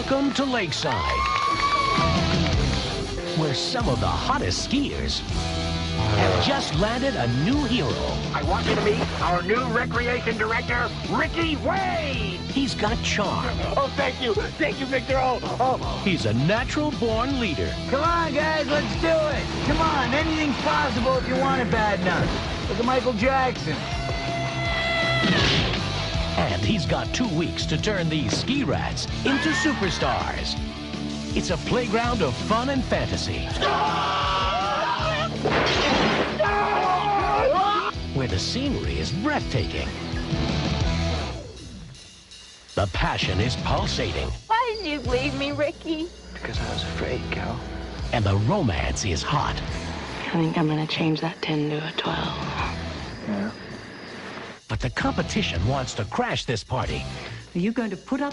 Welcome to Lakeside, where some of the hottest skiers have just landed a new hero. I want you to meet our new recreation director, Ricky Wade. He's got charm. Oh, thank you, Victor. Oh. He's a natural-born leader. Come on, guys, let's do it. Come on, anything's possible if you want it bad enough. Look at Michael Jackson. And he's got 2 weeks to turn these ski rats into superstars. It's a playground of fun and fantasy, where the scenery is breathtaking. The passion is pulsating. Why did you leave me, Ricky? Because I was afraid, Cal. And the romance is hot. I think I'm gonna change that 10 to a 12. Yeah. But the competition wants to crash this party. Are you going to put up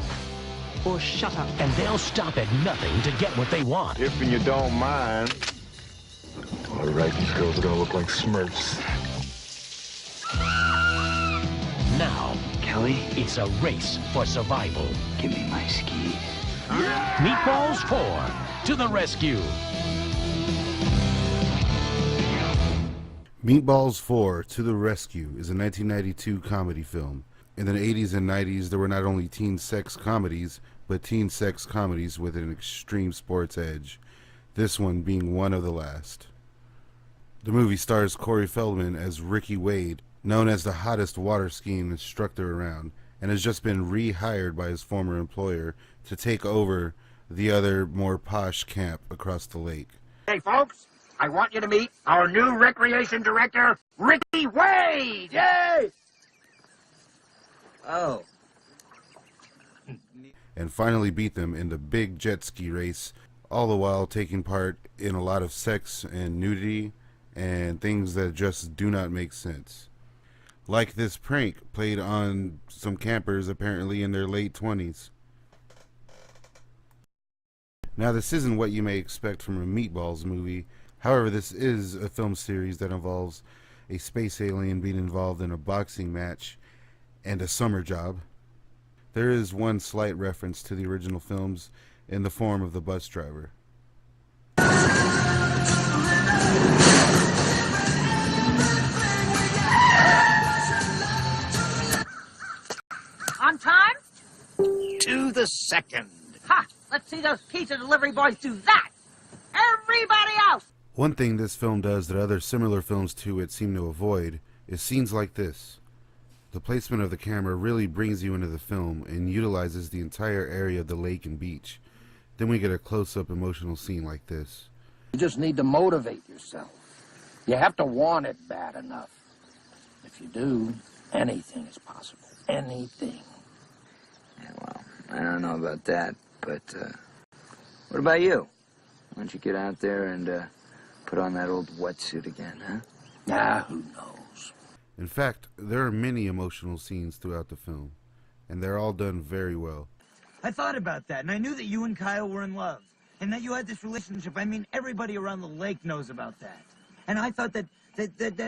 or shut up? And they'll stop at nothing to get what they want. If you don't mind. All right, these girls are gonna look like Smurfs. Now, Kelly, it's a race for survival. give me my skis. Meatballs 4 to the rescue. Meatballs 4 to the Rescue is a 1992 comedy film. In the 80s and 90s, there were not only teen sex comedies, but teen sex comedies with an extreme sports edge, this one being one of the last. The movie stars Corey Feldman as Ricky Wade, known as the hottest water skiing instructor around, and has just been rehired by his former employer to take over the other, more posh camp across the lake. Hey, folks, I want you to meet our new recreation director, Ricky Wade. Yay! Oh. And finally beat them in the big jet ski race, all the while taking part in a lot of sex and nudity and things that just do not make sense. Like this prank played on some campers apparently in their late 20s. Now, this isn't what you may expect from a Meatballs movie. However, this is a film series that involves a space alien being involved in a boxing match and a summer job. There is one slight reference to the original films in the form of the bus driver. On time? To the second. Ha! Let's see those pizza delivery boys do that! Everybody else! One thing this film does that other similar films to it seem to avoid is scenes like this. The placement of the camera really brings you into the film and utilizes the entire area of the lake and beach. Then we get a close-up emotional scene like this. You just need to motivate yourself. You have to want it bad enough. If you do, anything is possible. Anything. Yeah, well, I don't know about that, but, what about you? Why don't you get out there and, put on that old wetsuit again, huh? Ah, who knows? In fact, there are many emotional scenes throughout the film, and they're all done very well. I thought about that, and I knew that you and Kyle were in love, and that you had this relationship. I mean, everybody around the lake knows about that. And I thought that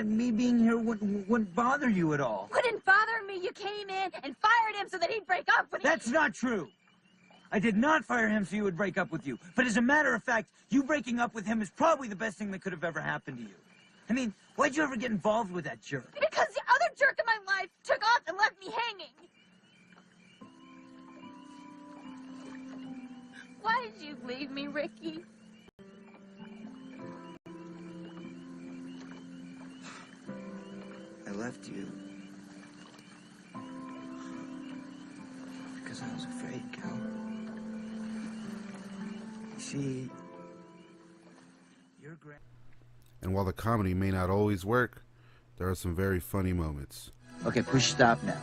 me being here wouldn't bother you at all. Wouldn't bother me. You came in and fired him so that he'd break up with you. That's not true. I did not fire him so he would break up with you. But as a matter of fact, you breaking up with him is probably the best thing that could have ever happened to you. I mean, why'd you ever get involved with that jerk? Because the other jerk in my life took off and left me hanging. Why did you leave me, Ricky? I left you because I was afraid, Cal. You see, you're great. And while the comedy may not always work, there are some very funny moments. Okay, push stop now.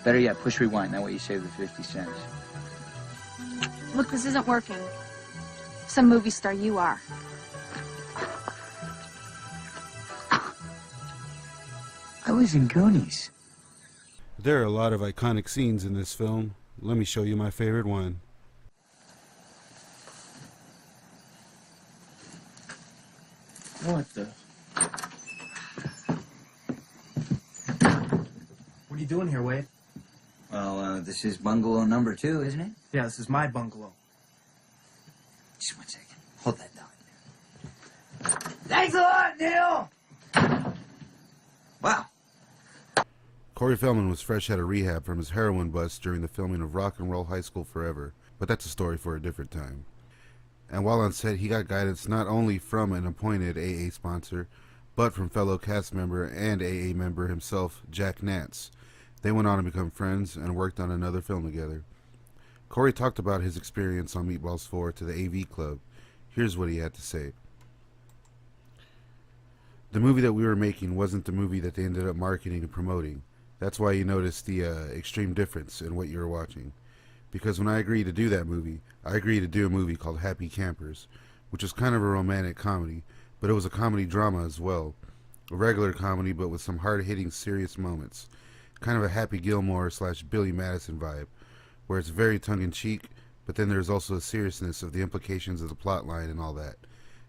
Better yet, push rewind. That way you save the 50 cents. Look, this isn't working. Some movie star you are. I was in Goonies. There are a lot of iconic scenes in this film. Let me show you my favorite one. What the? What are you doing here, Wade? Well, this is bungalow number 2, isn't it? Yeah, this is my bungalow. Just 1 second. Hold that thought. Thanks a lot, Neil! Wow. Corey Feldman was fresh out of rehab from his heroin bust during the filming of Rock and Roll High School Forever, but that's a story for a different time. And while on set, he got guidance not only from an appointed AA sponsor, but from fellow cast member and AA member himself, Jack Nance. They went on to become friends and worked on another film together. Corey talked about his experience on Meatballs 4 to the AV Club. Here's what he had to say. The movie that we were making wasn't the movie that they ended up marketing and promoting. That's why you noticed the extreme difference in what you were watching. Because when I agreed to do that movie, I agreed to do a movie called Happy Campers, which was kind of a romantic comedy, but it was a comedy drama as well. A regular comedy, but with some hard-hitting, serious moments. Kind of a Happy Gilmore / Billy Madison vibe, where it's very tongue-in-cheek, but then there's also a seriousness of the implications of the plot line and all that.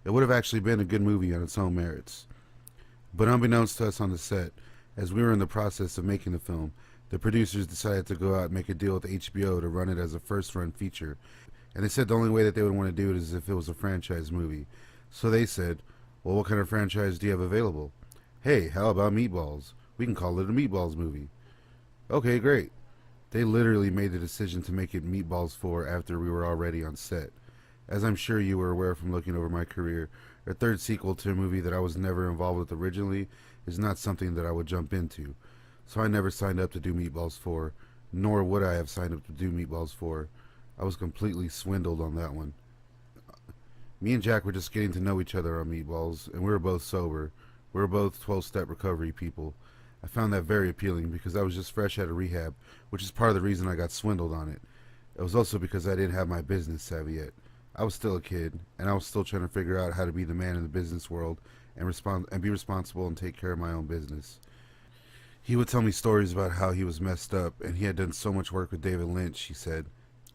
It would have actually been a good movie on its own merits. But unbeknownst to us on the set, as we were in the process of making the film, the producers decided to go out and make a deal with HBO to run it as a first-run feature. And they said the only way that they would want to do it is if it was a franchise movie. So they said, well, what kind of franchise do you have available? Hey, how about Meatballs? We can call it a Meatballs movie. Okay, great. They literally made the decision to make it Meatballs 4 after we were already on set. As I'm sure you were aware from looking over my career, a third sequel to a movie that I was never involved with originally is not something that I would jump into. So I never signed up to do Meatballs 4, nor would I have signed up to do Meatballs 4. I was completely swindled on that one. Me and Jack were just getting to know each other on Meatballs, and we were both sober. We were both 12-step recovery people. I found that very appealing because I was just fresh out of rehab, which is part of the reason I got swindled on it. It was also because I didn't have my business savvy yet. I was still a kid, and I was still trying to figure out how to be the man in the business world and be responsible and take care of my own business. He would tell me stories about how he was messed up, and he had done so much work with David Lynch, he said.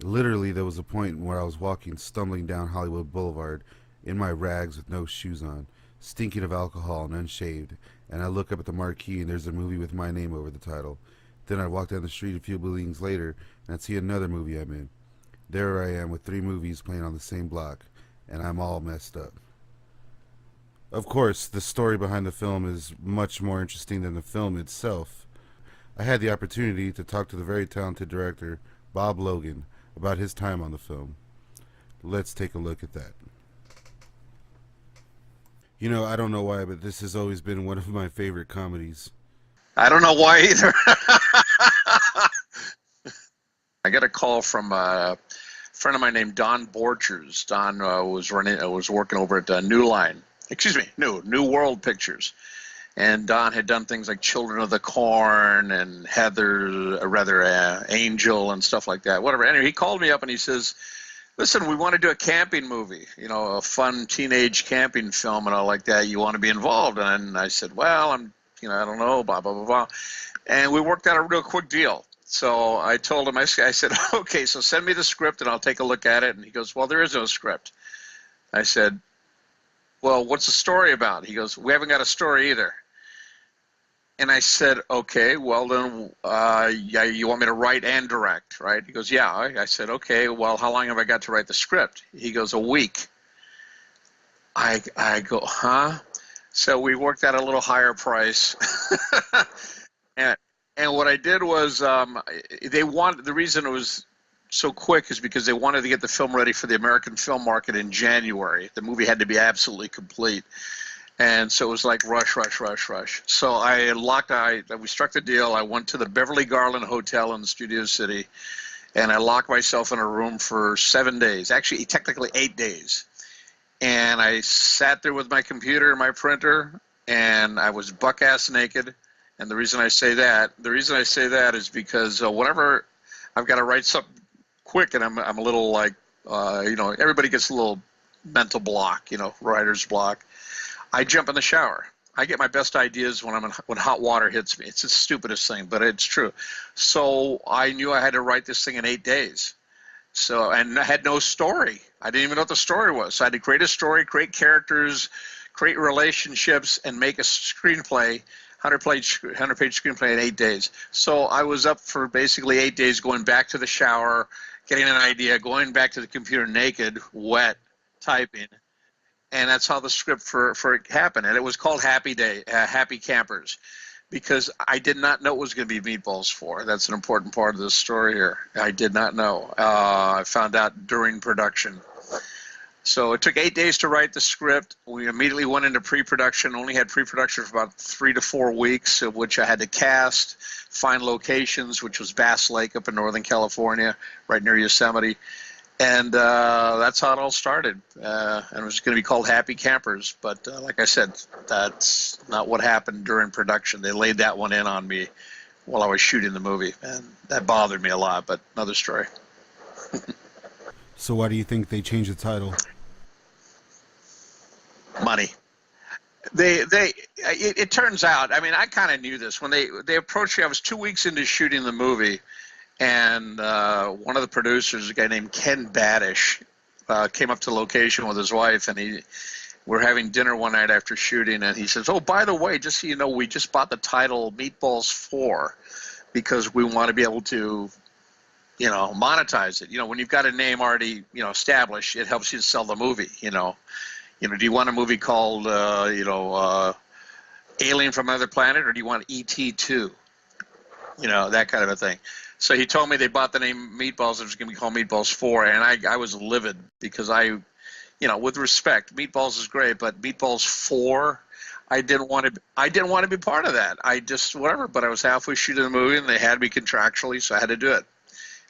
Literally, there was a point where I was walking, stumbling down Hollywood Boulevard, in my rags with no shoes on, stinking of alcohol and unshaved, and I look up at the marquee and there's a movie with my name over the title. Then I'd walk down the street a few buildings later, and I'd see another movie I'm in. There I am with 3 movies playing on the same block, and I'm all messed up. Of course, the story behind the film is much more interesting than the film itself. I had the opportunity to talk to the very talented director, Bob Logan, about his time on the film. Let's take a look at that. You know, I don't know why, but this has always been one of my favorite comedies. I don't know why either. I got a call from a friend of mine named Don Borchers. Don was working over at New World Pictures, and Don had done things like Children of the Corn and Angel and stuff like that. Whatever. Anyway, he called me up and he says, "Listen, we want to do a camping movie, a fun teenage camping film and all like that. You want to be involved?" And I said, "Well, I don't know, blah blah blah blah." And we worked out a real quick deal. So I told him, I said, "Okay, so send me the script and I'll take a look at it." And he goes, "Well, there is no script." I said, "Well, what's the story about?" He goes, "We haven't got a story either." And I said, "Okay, well then, yeah, you want me to write and direct, right?" He goes, "Yeah." I said, "Okay, well, how long have I got to write the script?" He goes, "A week." I go, "Huh?" So we worked out a little higher price. And what I did was, the reason it was so quick is because they wanted to get the film ready for the American film market in January. The movie had to be absolutely complete. And so it was like rush, rush, rush, rush. So we struck the deal. I went to the Beverly Garland Hotel in Studio City, and I locked myself in a room for 7 days. Actually, technically 8 days. And I sat there with my computer and my printer, and I was buck-ass naked. And the reason I say that is because whenever I've got to write something quick, and I'm a little like, everybody gets a little mental block, writer's block. I jump in the shower. I get my best ideas when hot water hits me. It's the stupidest thing, but it's true. So I knew I had to write this thing in 8 days. And I had no story. I didn't even know what the story was. So I had to create a story, create characters, create relationships, and make a screenplay. 100-page screenplay in 8 days. So I was up for basically 8 days, going back to the shower, getting an idea, going back to the computer naked, wet, typing, and that's how the script for it happened. And it was called Happy Campers, because I did not know it was going to be Meatballs 4. That's an important part of this story here. I did not know. I found out during production. So it took 8 days to write the script. We immediately went into pre-production. Only had pre-production for about 3 to 4 weeks, of which I had to cast, find locations, which was Bass Lake up in Northern California, right near Yosemite. And that's how it all started. And it was going to be called Happy Campers. But like I said, that's not what happened during production. They laid that one in on me while I was shooting the movie. And that bothered me a lot, but another story. So why do you think they changed the title? Money. It turns out, I mean, I kind of knew this. When they approached me, I was 2 weeks into shooting the movie, and one of the producers, a guy named Ken Badish, came up to location with his wife, and we're having dinner one night after shooting, and he says, "Oh, by the way, just so you know, we just bought the title Meatballs 4 because we want to be able to, you know, monetize it. You know, when you've got a name already, you know, established, it helps you to sell the movie, you know. You know, do you want a movie called, Alien from Another Planet, or do you want E.T. 2? You know, that kind of a thing." So he told me they bought the name Meatballs. It was going to be called Meatballs 4, and I was livid because you know, with respect, Meatballs is great, but Meatballs 4, I didn't want to be part of that. I just, whatever, but I was halfway shooting the movie, and they had me contractually, so I had to do it.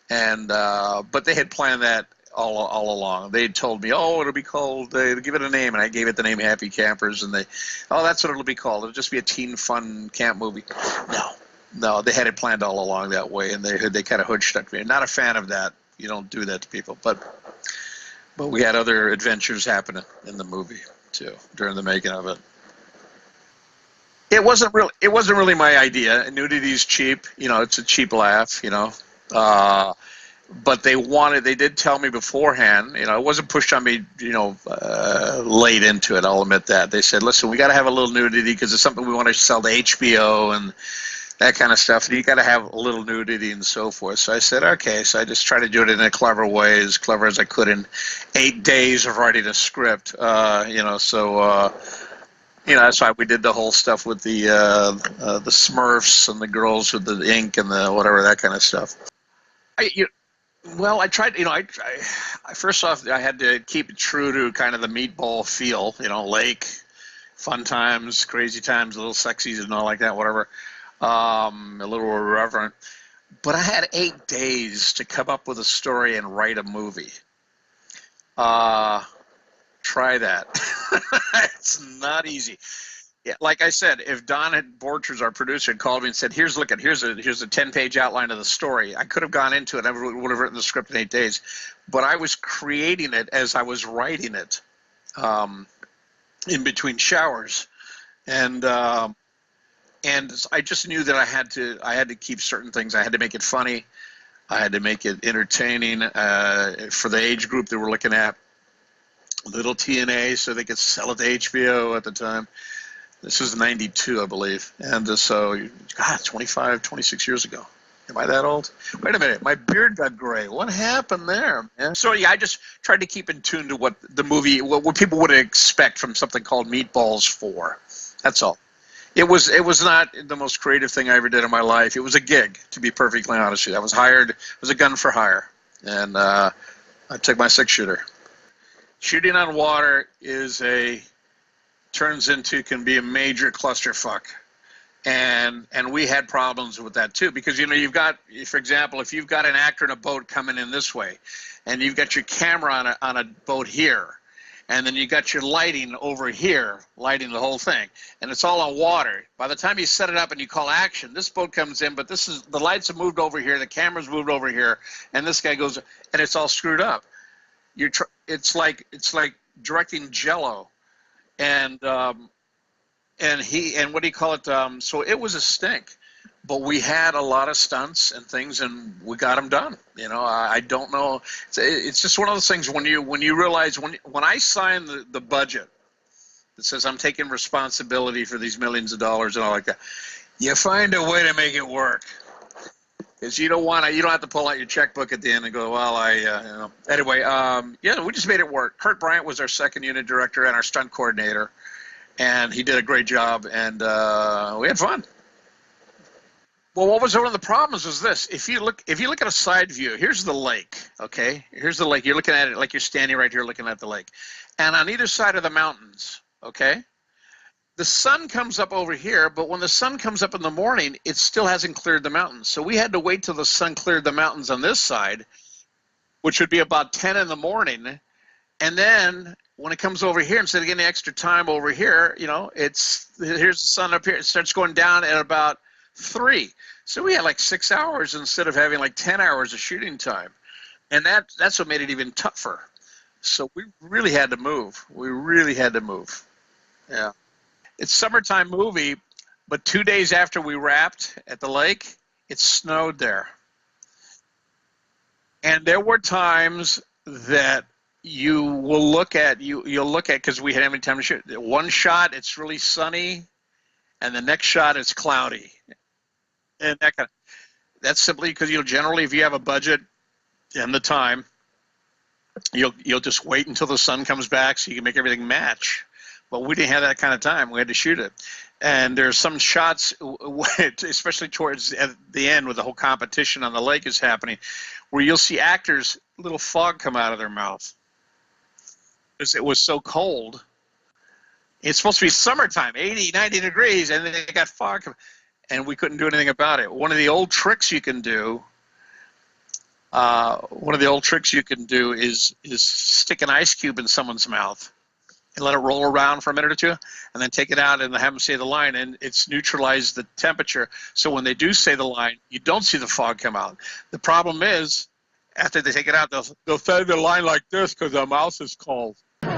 And but they had planned that all along. They had told me, "Oh, it'll be called, give it a name," and I gave it the name Happy Campers, and "Oh, that's what it'll be called. It'll just be a teen fun camp movie." No, they had it planned all along that way, and they kind of hood-stuck me. Not a fan of that. You don't do that to people, but we had other adventures happening in the movie too during the making of it. It wasn't really my idea. Nudity's cheap. You know, it's a cheap laugh. You know. But they did tell me beforehand, you know, it wasn't pushed on me, you know, late into it, I'll admit that. They said, "Listen, we got to have a little nudity because it's something we want to sell to HBO and that kind of stuff. And you got to have a little nudity and so forth." So I said, okay. So I just tried to do it in a clever way, as clever as I could in 8 days of writing a script, you know, so... you know, that's why we did the whole stuff with the Smurfs and the girls with the ink and the whatever, that kind of stuff. Well, I tried, you know, I first off, I had to keep it true to kind of the Meatball feel, you know, lake, fun times, crazy times, a little sexies and all like that, whatever, a little irreverent. But I had 8 days to come up with a story and write a movie. Try that. It's not easy. Yeah, like I said, if Don Borchers, our producer, had called me and said, here's a 10-page outline of the story, I could have gone into it. I would have written the script in 8 days. But I was creating it as I was writing it, in between showers, and I just knew that I had to keep certain things. I had to make it funny. I had to make it entertaining for the age group that we're looking at. Little TNA, so they could sell it to HBO at the time. This was 92, I believe. And so, God, 25, 26 years ago. Am I that old? Wait a minute, my beard got gray. What happened there, man? So, yeah, I just tried to keep in tune to what the movie, what people would expect from something called Meatballs 4. That's all. It was not the most creative thing I ever did in my life. It was a gig, to be perfectly honest with you. I was hired, it was a gun for hire. And I took my 6-shooter. Shooting on water can be a major clusterfuck. And we had problems with that too, because, you know, you've got, for example, if you've got an actor in a boat coming in this way, and you've got your camera on a boat here, and then you got your lighting over here, lighting the whole thing, and it's all on water. By the time you set it up and you call action, this boat comes in, but the lights have moved over here, the camera's moved over here, and this guy goes, and it's all screwed up. It's like directing Jello, and what do you call it? So it was a stink, but we had a lot of stunts and things, and we got them done. You know, I don't know. It's just one of those things when you realize when I signed the budget that says I'm taking responsibility for these millions of dollars and all like that, you find a way to make it work. Because you don't have to pull out your checkbook at the end and go, well, Anyway, we just made it work. Kurt Bryant was our second unit director and our stunt coordinator, and he did a great job, and we had fun. Well, what was one of the problems was this. If you look at a side view, here's the lake, okay? Here's the lake. You're looking at it like you're standing right here looking at the lake. And on either side of the mountains, okay, the sun comes up over here, but when the sun comes up in the morning, it still hasn't cleared the mountains. So we had to wait till the sun cleared the mountains on this side, which would be about 10 in the morning. And then when it comes over here, instead of getting extra time over here, here's the sun up here. It starts going down at about 3. So we had like 6 hours instead of having like 10 hours of shooting time. And that's what made it even tougher. So we really had to move. Yeah. It's a summertime movie, but 2 days after we wrapped at the lake, it snowed there. And there were times that you'll look at, because we had any time to shoot. One shot, it's really sunny, and the next shot, it's cloudy. And that's simply because generally, if you have a budget and the time, you'll just wait until the sun comes back so you can make everything match. But we didn't have that kind of time. We had to shoot it. And there's some shots, especially towards the end, where the whole competition on the lake is happening, where you'll see actors, little fog come out of their mouth because it was so cold. It's supposed to be summertime, 80, 90 degrees, and then they got fog. And we couldn't do anything about it. One of the old tricks you can do is stick an ice cube in someone's mouth and let it roll around for a minute or two, and then take it out and have them say the line, and it's neutralized the temperature. So when they do say the line, you don't see the fog come out. The problem is, after they take it out, they'll say the line like this because their mouth is cold. Whoa,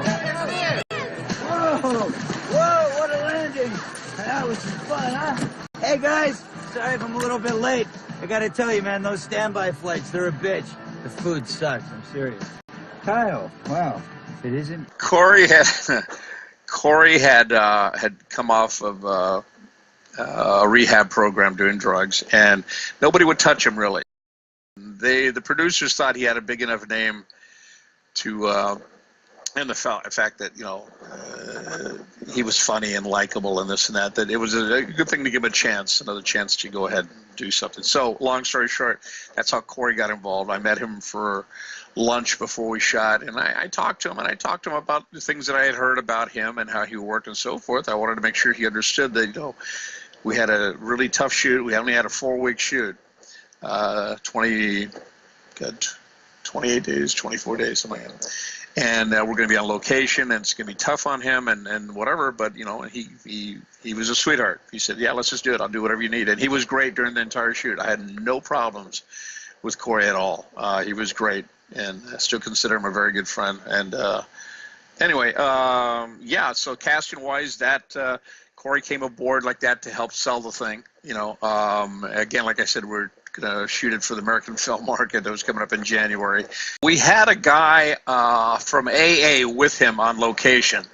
what a landing. That was some fun, huh? Hey, guys, sorry if I'm a little bit late. I gotta tell you, man, those standby flights, they're a bitch. The food sucks, I'm serious. Kyle, wow, if it isn't... Corey had come off of a rehab program doing drugs, and nobody would touch him, really. The producers thought he had a big enough name to... and the fact that, he was funny and likable and this and that it was a good thing to give him a chance, another chance to go ahead and do something. So, long story short, that's how Corey got involved. I met him for lunch before we shot, and I talked to him, about the things that I had heard about him and how he worked and so forth. I wanted to make sure he understood that, we had a really tough shoot. We only had a 4-week shoot, 28 days, 24 days, something like that. And we're going to be on location, and it's going to be tough on him and whatever. But he was a sweetheart. He said, "Yeah, let's just do it. I'll do whatever you need." And he was great during the entire shoot. I had no problems with Corey at all. He was great, and I still consider him a very good friend. And anyway, So casting wise, that Corey came aboard like that to help sell the thing. Again, like I said, we're going to shoot it for the American film market that was coming up in January. We had a guy from AA with him on location.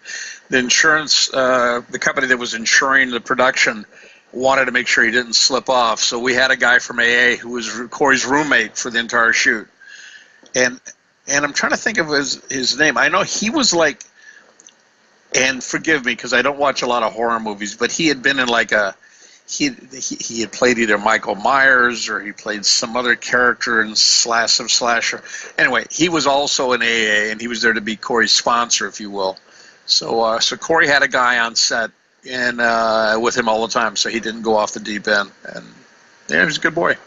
The insurance, the company that was insuring the production wanted to make sure he didn't slip off. So we had a guy from AA who was Corey's roommate for the entire shoot. And I'm trying to think of his name. I know he was like, and forgive me because I don't watch a lot of horror movies, but he had been in like he had played either Michael Myers or he played some other character in Slasher. Anyway, he was also in AA, and he was there to be Corey's sponsor, if you will. So Corey had a guy on set and with him all the time, so he didn't go off the deep end. And yeah, he was a good boy.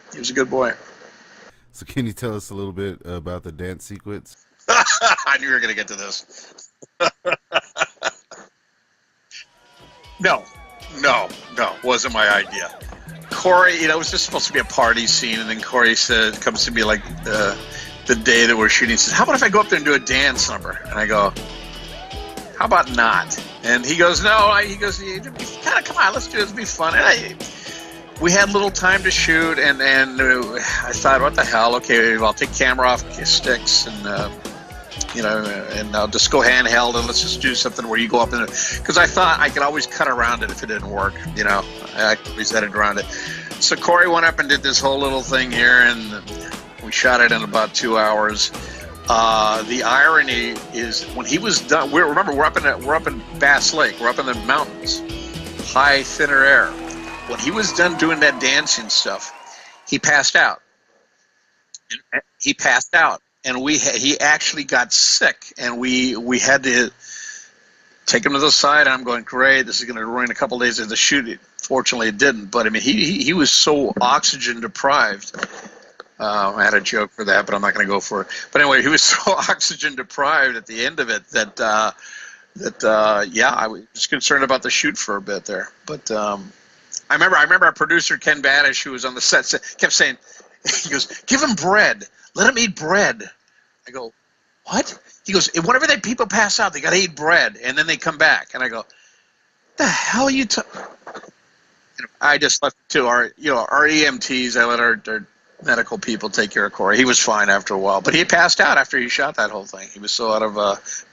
So can you tell us a little bit about the dance sequence? I knew you were going to get to this. No, wasn't my idea. Corey, it was just supposed to be a party scene, and then Corey comes to me like the day that we're shooting, says, "How about if I go up there and do a dance number?" And I go, "How about not?" And he goes, "No." He goes, "Come on, let's do it. It'll be fun." And we had little time to shoot, and I thought, what the hell? Okay, I'll take camera off sticks and and I'll just go handheld, and let's just do something where you go up because I thought I could always cut around it if it didn't work. I could always edit around it. So Corey went up and did this whole little thing here, and we shot it in about 2 hours. The irony is when he was done. Remember, we're up in Bass Lake. We're up in the mountains, high, thinner air. When he was done doing that dancing stuff, he passed out. He passed out, and he actually got sick, and we had to take him to the side. And I'm going, great, this is going to ruin a couple days of the shoot. Fortunately, it didn't. But I mean, he was so oxygen deprived. I had a joke for that, but I'm not going to go for it. But anyway, he was so oxygen deprived at the end of it that I was concerned about the shoot for a bit there. But I remember our producer Ken Badish, who was on the set, kept saying, he goes, "Give him bread. Let him eat bread." I go, "What?" He goes, "Whenever people pass out, they got to eat bread, and then they come back." And I go, "The hell are you talking?" I just left it to our EMTs. I let our medical people take care of Corey. He was fine after a while, but he passed out after he shot that whole thing. He was so out of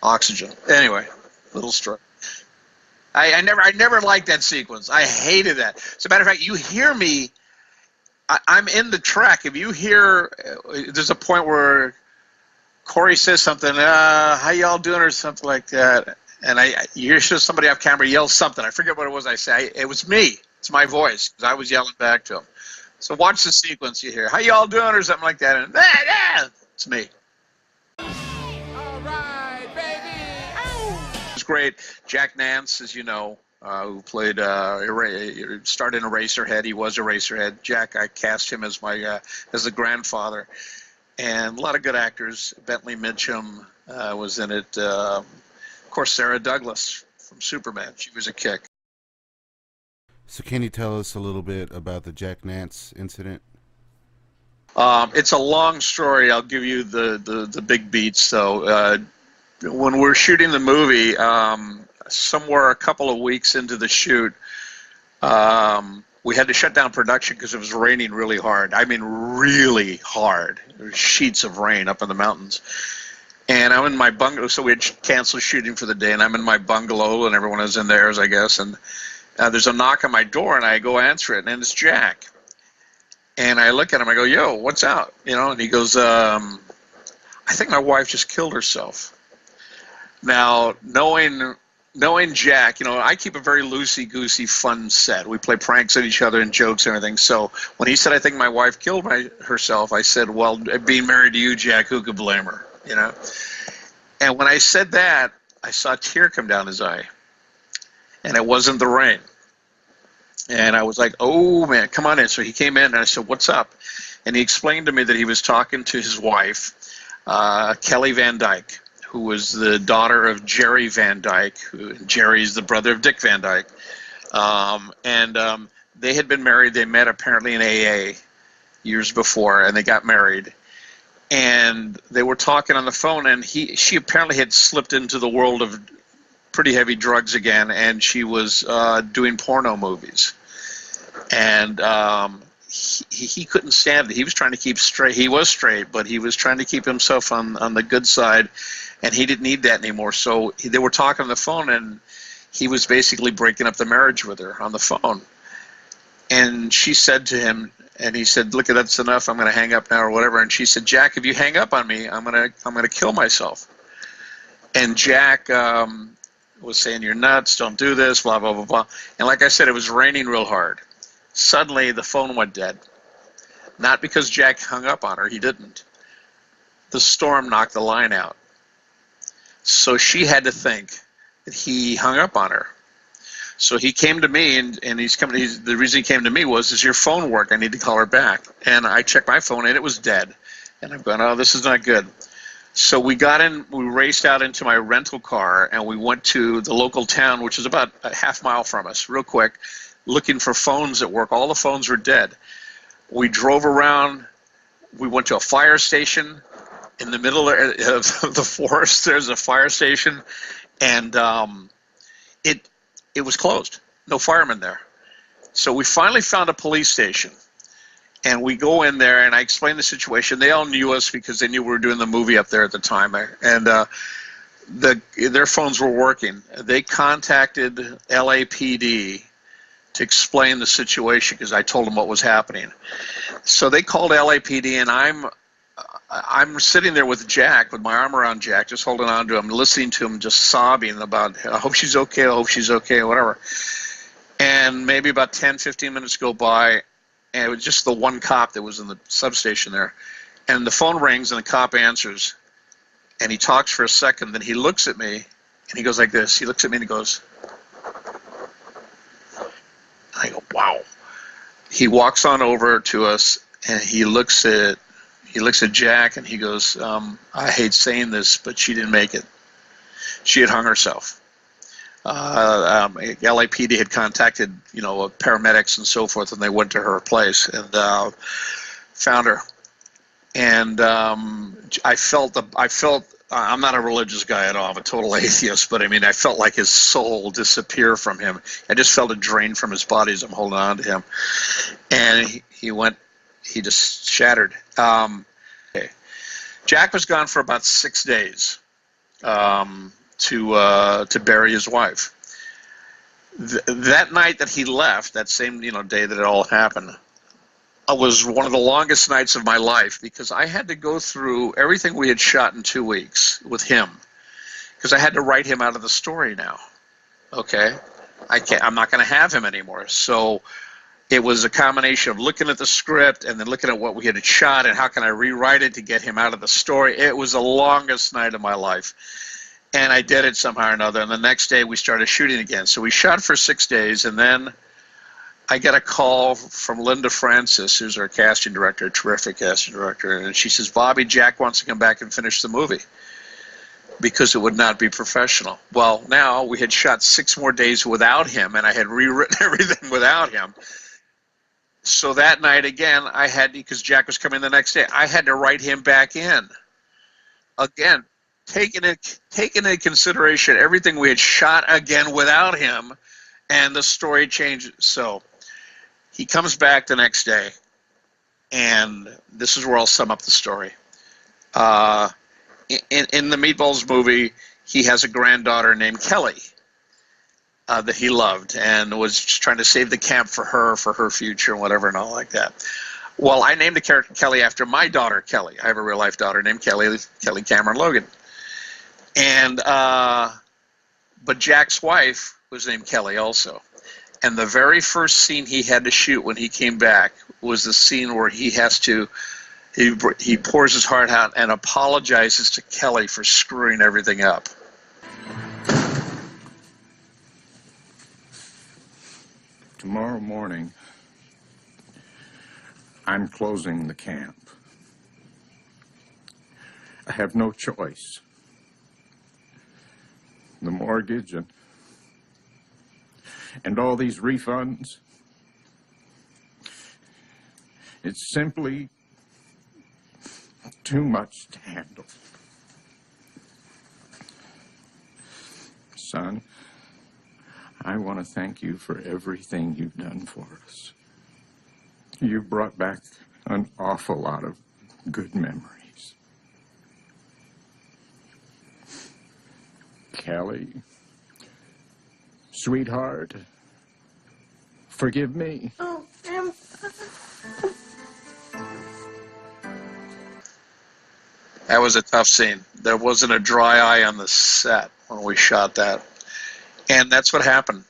oxygen. Anyway, little story. I never liked that sequence. I hated that. As a matter of fact, you hear me. I'm in the track. If you hear, there's a point where Corey says something, "How y'all doing?" or something like that, and you hear somebody off camera yell something. I forget what it was I say. It was me. It's my voice, because I was yelling back to him. So watch the sequence. You hear, "How y'all doing?" or something like that, and it's me. All right, baby. Ow! It was great. Jack Nance, as you know, who played starred in Eraserhead. He was Eraserhead. Jack, I cast him as as the grandfather, and a lot of good actors. Bentley Mitchum was in it. Of course, Sarah Douglas from Superman. She was a kick. So can you tell us a little bit about the Jack Nance incident? It's a long story. I'll give you the big beats, though. When we're shooting the movie, somewhere a couple of weeks into the shoot, we had to shut down production because it was raining really hard. I mean, really hard. There were sheets of rain up in the mountains. And I'm in my bungalow, so we had canceled shooting for the day, and I'm in my bungalow, and everyone is in theirs, I guess, and there's a knock on my door, and I go answer it, and it's Jack. And I look at him, I go, "Yo, what's out?" And he goes, "I think my wife just killed herself." Now, knowing Jack, I keep a very loosey-goosey, fun set. We play pranks at each other and jokes and everything. So when he said, "I think my wife killed herself," I said, "Well, being married to you, Jack, who could blame her?" And when I said that, I saw a tear come down his eye. And it wasn't the rain. And I was like, "Oh, man, come on in." So he came in, and I said, "What's up?" And he explained to me that he was talking to his wife, Kelly Van Dyke, who was the daughter of Jerry Van Dyke. Jerry's the brother of Dick Van Dyke. They had been married. They met apparently in AA years before, and they got married. And they were talking on the phone, and she apparently had slipped into the world of pretty heavy drugs again, and she was doing porno movies. And he couldn't stand it. He was trying to keep straight. He was straight, but he was trying to keep himself on the good side, and he didn't need that anymore. So they were talking on the phone, and he was basically breaking up the marriage with her on the phone. And she said to him, and he said, "Look, that's enough. I'm going to hang up now," or whatever. And she said, "Jack, if you hang up on me, I'm going to kill myself." And Jack was saying, "You're nuts, don't do this, blah, blah, blah, blah." And like I said, it was raining real hard. Suddenly, the phone went dead. Not because Jack hung up on her, he didn't. The storm knocked the line out. So she had to think that he hung up on her. So he came to me, and the reason he came to me was, "Does your phone work? I need to call her back." And I checked my phone, and it was dead. And I'm going, "Oh, this is not good." So we raced out into my rental car, and we went to the local town, which is about a half mile from us, real quick, looking for phones that work. All the phones were dead. We drove around. We went to a fire station in the middle of the forest. There's a fire station, and it was closed. No firemen there. So we finally found a police station. And we go in there, and I explained the situation. They all knew us because they knew we were doing the movie up there at the time. And their phones were working. They contacted LAPD to explain the situation because I told them what was happening. So they called LAPD, and I'm sitting there with Jack, with my arm around Jack, just holding on to him, listening to him, just sobbing about, I hope she's okay, I hope she's okay, whatever. And maybe about 10, 15 minutes go by, and it was just the one cop that was in the substation there. And the phone rings, and the cop answers, and he talks for a second, then he looks at me, and he goes like this. He looks at me and he goes, I go, wow. He walks on over to us, and he looks at Jack, and he goes, I hate saying this, but she didn't make it. She had hung herself. LAPD had contacted, paramedics and so forth, and they went to her place and found her. And I felt I'm not a religious guy at all. I'm a total atheist, but I mean, I felt like his soul disappear from him. I just felt a drain from his body as I'm holding on to him. And he just shattered. Okay. Jack was gone for about 6 days to bury his wife. That night that he left, that same day that it all happened, was one of the longest nights of my life because I had to go through everything we had shot in 2 weeks with him because I had to write him out of the story now. Okay, I'm not going to have him anymore. So it was a combination of looking at the script and then looking at what we had shot and how can I rewrite it to get him out of the story. It was the longest night of my life. And I did it somehow or another. And the next day we started shooting again. So we shot for 6 days, and then I got a call from Linda Francis, who's our casting director, a terrific casting director, and she says, Bobby, Jack wants to come back and finish the movie because it would not be professional. Well, now we had shot 6 more days without him, and I had rewritten everything without him. So that night again, I had, because Jack was coming the next day, I had to write him back in. Again, taking into consideration everything we had shot again without him, and the story changes. So he comes back the next day, and this is where I'll sum up the story. In the Meatballs movie, he has a granddaughter named Kelly that he loved and was just trying to save the camp for her future and whatever and all like that. Well, I named the character Kelly after my daughter, Kelly. I have a real-life daughter named Kelly Cameron Logan. And but Jack's wife was named Kelly also. And the very first scene he had to shoot when he came back was the scene where he pours his heart out and apologizes to Kelly for screwing everything up. Tomorrow morning, I'm closing the camp. I have no choice. The mortgage and all these refunds, it's simply too much to handle. Son, I want to thank you for everything you've done for us. You brought back an awful lot of good memories. Kelly, sweetheart, forgive me. Oh, That was a tough scene. There wasn't a dry eye on the set when we shot that. And that's what happened.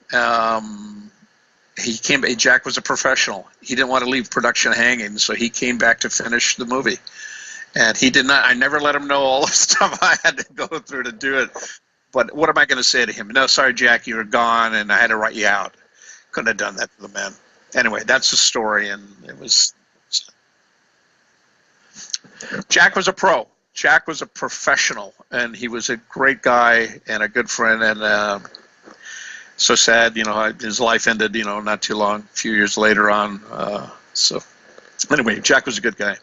Jack was a professional. He didn't want to leave production hanging, so he came back to finish the movie. And he did not, I never let him know all the stuff I had to go through to do it. But what am I going to say to him? No, sorry, Jack, you were gone, and I had to write you out. Couldn't have done that to the man. Anyway, that's the story, and it was... Jack was a pro. Jack was a professional, and he was a great guy and a good friend, and so sad, his life ended, not too long, a few years later on. So anyway, Jack was a good guy.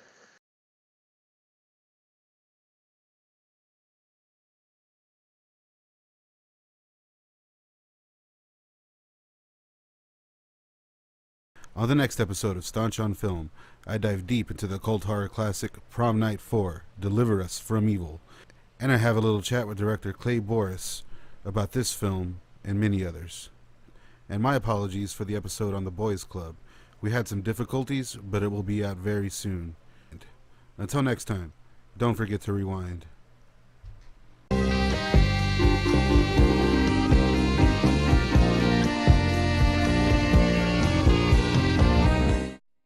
On the next episode of Staunch on Film, I dive deep into the cult horror classic Prom Night 4, Deliver Us from Evil, and I have a little chat with director Clay Boris about this film and many others. And my apologies for the episode on the Boys Club. We had some difficulties, but it will be out very soon. Until next time, don't forget to rewind.